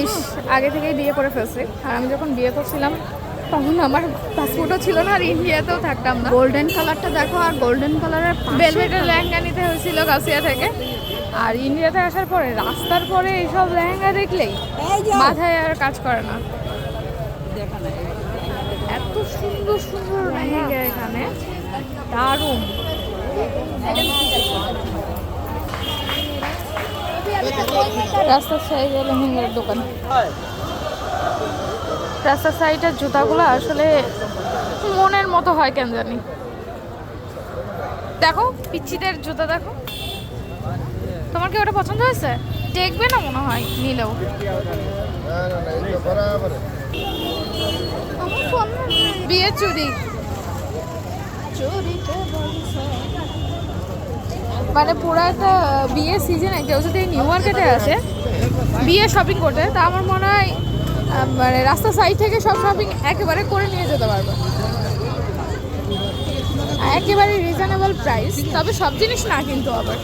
ইস, আগে থেকেই বিয়ে করে ফেলছে। আর আমি যখন বিয়ে করছিলাম তখন আমার পাসপোর্টও ছিল না, আর ইন্ডিয়াতেও থাকতাম না। গোল্ডেন কালারটা দেখো, আর গোল্ডেন কালারের ভেলভেটের লেহেঙ্গা নিতে হয়েছিল গাছিয়া থেকে। আর ইন্ডিয়াতে আসার পরে রাস্তার পরে এইসব লেহেঙ্গা দেখলেই মাথায় আর কাজ করে না। এত সুন্দর সুন্দর লেহেঙ্গা এখানে, দারুণ। রাস্তার সাইডে লেহেঙ্গার দোকান। রাস্তার সাইডের জুতাগুলো আসলে মনের মতো হয় কেন জানি। দেখো পিচ্চিদের জুতা দেখো। তোমার কি ওটা পছন্দ হয়েছে? দেখবে না মনে হয় নিলেও। বিয়ে চুড়ি, মানে পুরো একটা বিয়ে সিজনে কেউ যদি নিউ মার্কেটে আসে বিয়ে শপিং করতে, তা আমার মনে হয় মানে রাস্তার সাইড থেকে সব শপিং একেবারে করে নিয়ে যেতে পারবে। একেবারে রিজনেবল প্রাইস, তবে সব জিনিস না কিন্তু আবার।